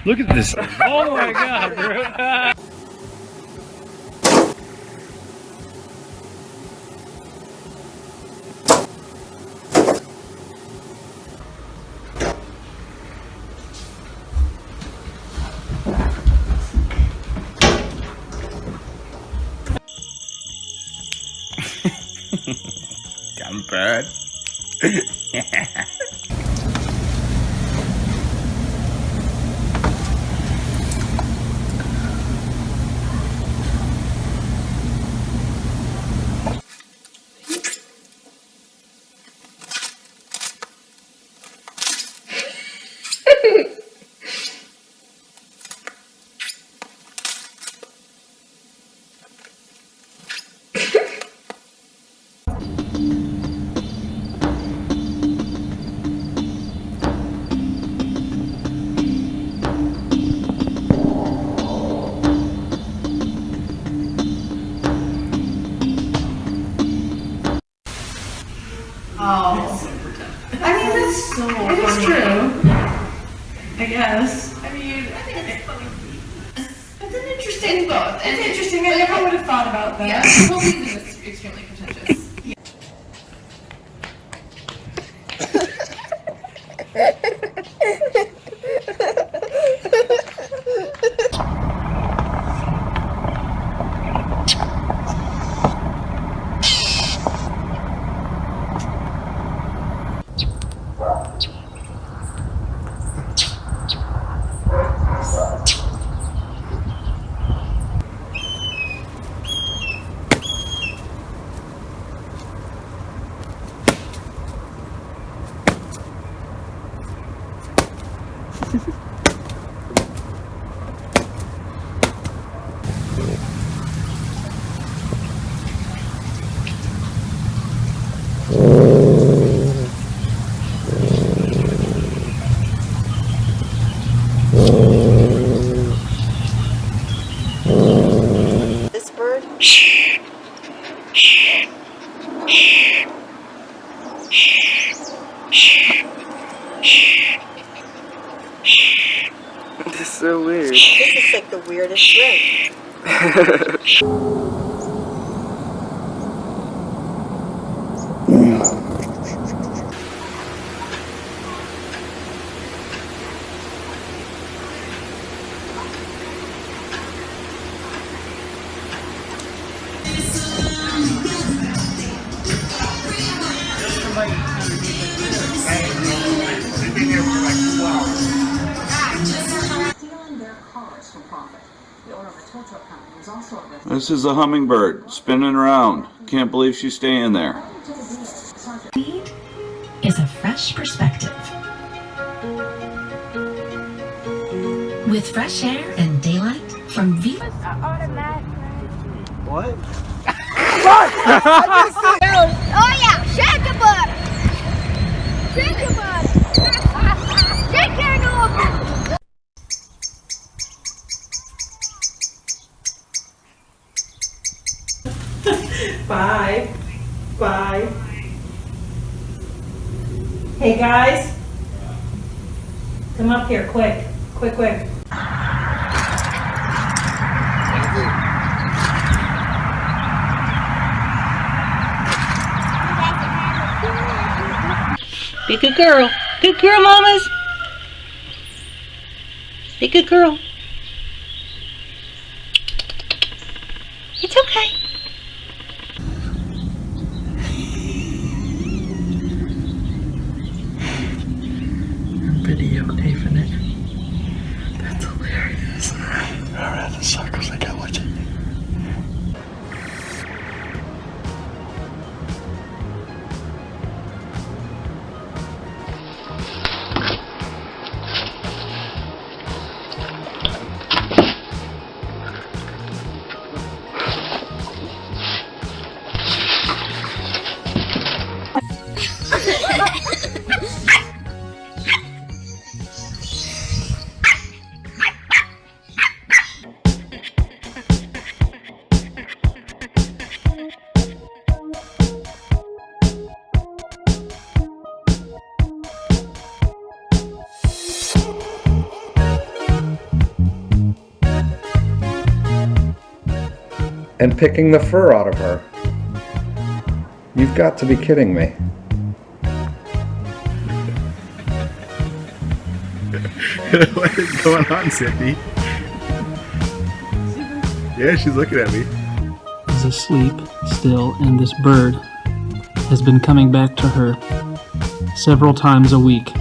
Look at this thing. Oh my god, bro. Come bird. Oh, I mean, that's so funny. It is true, I guess. I mean, I think it's funny. It's an interesting both. It's interesting. I never would have thought about that. Yeah, whole season is extremely pretentious. Yeah. This bird? This is so weird. This is like the weirdest thing. This is a hummingbird spinning around. Can't believe she's staying there. Is a fresh perspective. With fresh air and daylight from V. What? Oh yeah, shake your butt! Shake your butt! Shake your nose! Bye. Bye. Hey guys. Come up here, quick. Quick, quick. Be a good girl. Good girl, mamas. Be a good girl. It's okay. Videotaping it. That's hilarious. Alright, the circles, I gotta watch it. and picking the fur out of her. You've got to be kidding me. What is going on, Sydney? Yeah, she's looking at me. Is asleep still, and this bird has been coming back to her several times a week to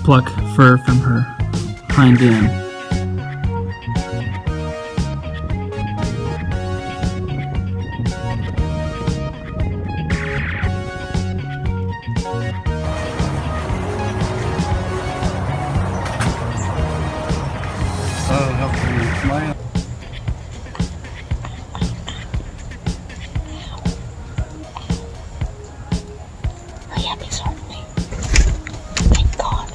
pluck fur from her hind end. Oh, help me smile. Oh yeah, he's hurting me. Thank God.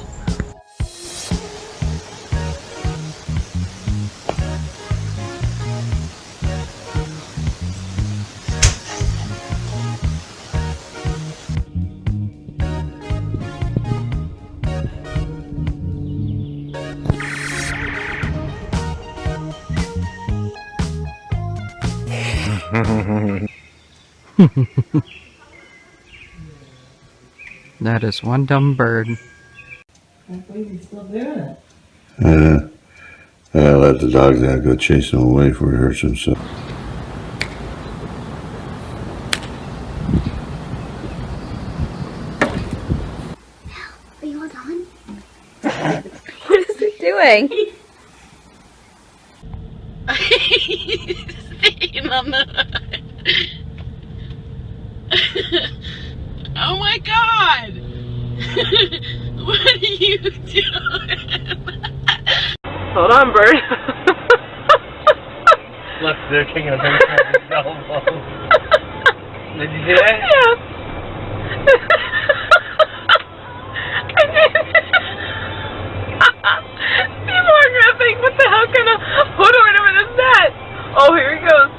That is one dumb bird. Let the dogs out, go chase him away before he hurts himself. Are you all done? What is it doing? Staying on the hood. Oh my God! What are you doing? Hold on, bird. Look, they're taking a picture of his elbow. Did you see that? Yeah. People are gonna think, what the hell kind of hood ornament is that? Oh, here he goes.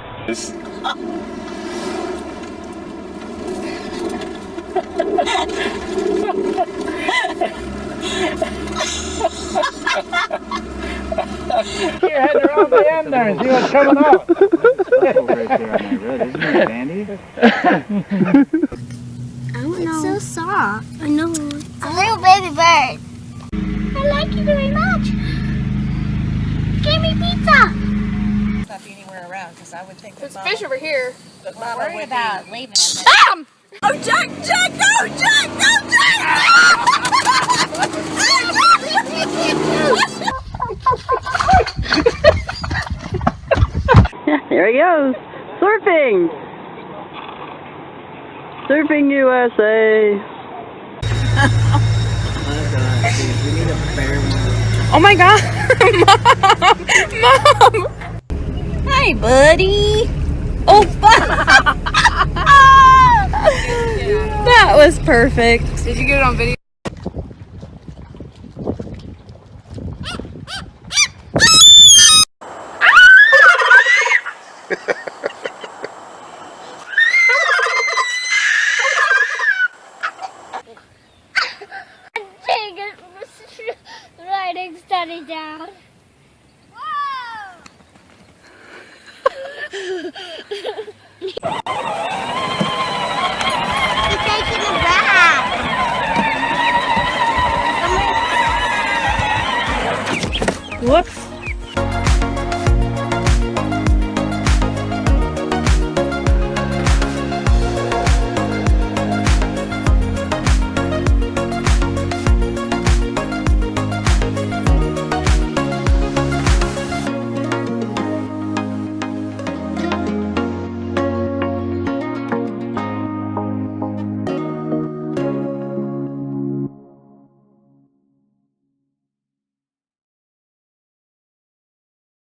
Put your head around the end there and see what's coming out. Isn't it dandy? I don't know. It's so soft. I know. It's a little baby bird. I like you very much. Give me pizza. Not be anywhere around because I would think There's a fish over here. But Mama would about leaving. Bam! Oh, Jack! Jack! Go! Jack! Go, Jack! There he goes. Surfing. Surfing USA. Oh my God. Mom! Hi, buddy. Oh, that was perfect. Did you get it on video?